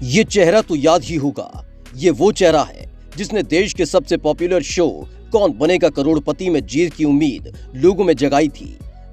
ये चेहरा तो याद ही होगा। ये वो चेहरा है जिसने देश के सबसे पॉपुलर शो कौन बनेगा करोड़पति में जीत की उम्मीद लोगों में जगाई थी।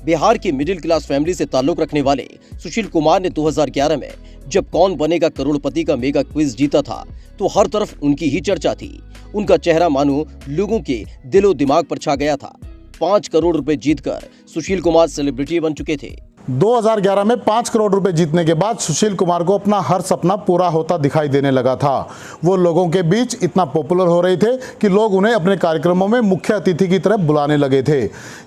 बिहार की मिडिल क्लास फैमिली से ताल्लुक रखने वाले सुशील कुमार ने 2011 में जब कौन बनेगा करोड़पति का मेगा क्विज जीता था तो हर तरफ उनकी ही चर्चा थी। उनका चेहरा मानो लोगों के दिलो दिमाग पर छा गया था। 5 करोड़ रुपए जीतकर सुशील कुमार सेलिब्रिटी बन चुके थे। 2011 में 5 करोड़ रुपए जीतने के बाद सुशील कुमार को अपना हर सपना पूरा होता दिखाई देने लगा था। वो लोगों के बीच इतना पॉपुलर हो रहे थे कि लोग उन्हें अपने कार्यक्रमों में मुख्य अतिथि की तरह बुलाने लगे थे।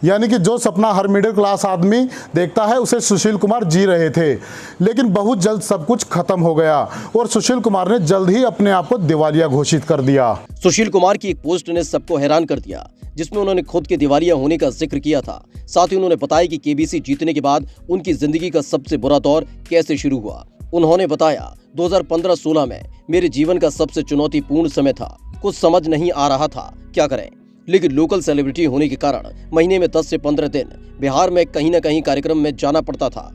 यानी कि जो सपना हर मिडिल क्लास आदमी देखता है उसे सुशील कुमार जी रहे थे। लेकिन बहुत जल्द सब कुछ खत्म हो गया और सुशील कुमार ने जल्द ही अपने आप को दिवालिया घोषित कर दिया। सुशील कुमार की एक पोस्ट ने सबको हैरान कर दिया, जिसमें उन्होंने खुद के दिवालिया होने का जिक्र किया था। साथ ही उन्होंने बताया कि केबीसी जीतने के बाद उनकी जिंदगी का सबसे बुरा दौर कैसे शुरू हुआ। उन्होंने बताया 2015-16 में मेरे जीवन का सबसे चुनौतीपूर्ण समय था। कुछ समझ नहीं आ रहा था क्या करें, लेकिन लोकल सेलिब्रिटी होने के कारण महीने में 10 से 15 दिन बिहार में कहीं न कहीं कार्यक्रम में जाना पड़ता था।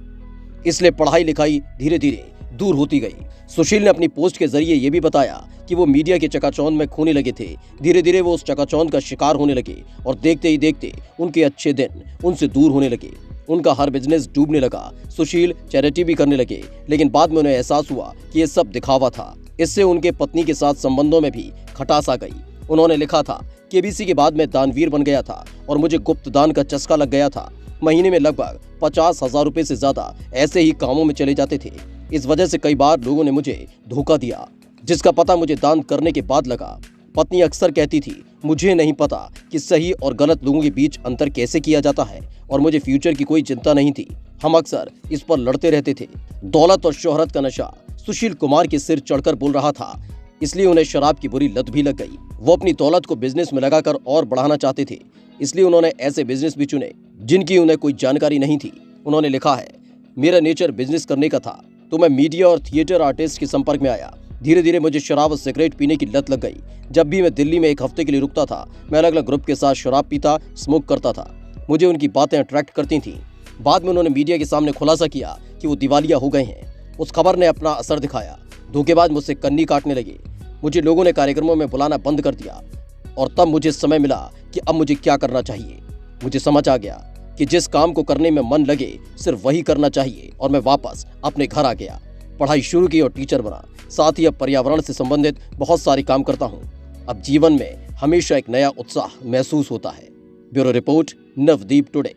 इसलिए पढ़ाई लिखाई धीरे धीरे दूर होती गई। सुशील ने अपनी पोस्ट के जरिए ये भी बताया कि वो मीडिया के चकाचौंध में खोने लगे थे। धीरे धीरे वो उस चकाचौंध का शिकार होने लगे और देखते ही देखते उनके अच्छे दिन उनसे दूर होने लगे। उनका हर बिजनेस डूबने लगा। सुशील चैरिटी भी करने लगे, लेकिन बाद में उन्हें एहसास हुआ कि ये सब दिखावा था। इससे उनके पत्नी के साथ संबंधों में भी खटास आ गई। उन्होंने लिखा था, केबीसी के बाद मैं दानवीर बन गया था और मुझे गुप्त दान का चस्का लग गया था। महीने में लगभग 50,000 रुपए से ज्यादा ऐसे ही कामों में चले जाते थे। इस वजह से कई बार लोगों ने मुझे धोखा दिया, जिसका पता मुझे दान करने के बाद लगा। पत्नी अक्सर कहती थी, मुझे नहीं पता कि सही और गलत लोगों के बीच अंतर कैसे किया जाता है और मुझे फ्यूचर की कोई चिंता नहीं थी। हम अक्सर इस पर लड़ते रहते थे। दौलत और शोहरत का नशा सुशील कुमार के सिर चढ़कर बोल रहा था, इसलिए उन्हें शराब की बुरी लत भी लग गई। वो अपनी दौलत को बिजनेस में लगाकर और बढ़ाना चाहते थे, इसलिए उन्होंने ऐसे बिजनेस भी चुने जिनकी उन्हें कोई जानकारी नहीं थी। उन्होंने लिखा है, मेरा नेचर बिजनेस करने का था तो मैं मीडिया और थिएटर आर्टिस्ट के संपर्क में आया। धीरे धीरे मुझे शराब और सिगरेट पीने की लत लग गई। जब भी मैं दिल्ली में एक हफ्ते के लिए रुकता था, मैं अलग अलग ग्रुप के साथ शराब पीता, स्मोक करता था। मुझे उनकी बातें अट्रैक्ट करती थीं। बाद में उन्होंने मीडिया के सामने खुलासा किया कि वो दिवालिया हो गए हैं। उस खबर ने अपना असर दिखाया। धोखेबाज मुझसे कन्नी काटने लगे। मुझे लोगों ने कार्यक्रमों में बुलाना बंद कर दिया और तब मुझे समय मिला कि अब मुझे क्या करना चाहिए। मुझे समझ आ गया कि जिस काम को करने में मन लगे सिर्फ वही करना चाहिए और मैं वापस अपने घर आ गया। पढ़ाई शुरू की और टीचर बना। साथ ही अब पर्यावरण से संबंधित बहुत सारे काम करता हूँ। अब जीवन में हमेशा एक नया उत्साह महसूस होता है। Bureau report, Navdeep today.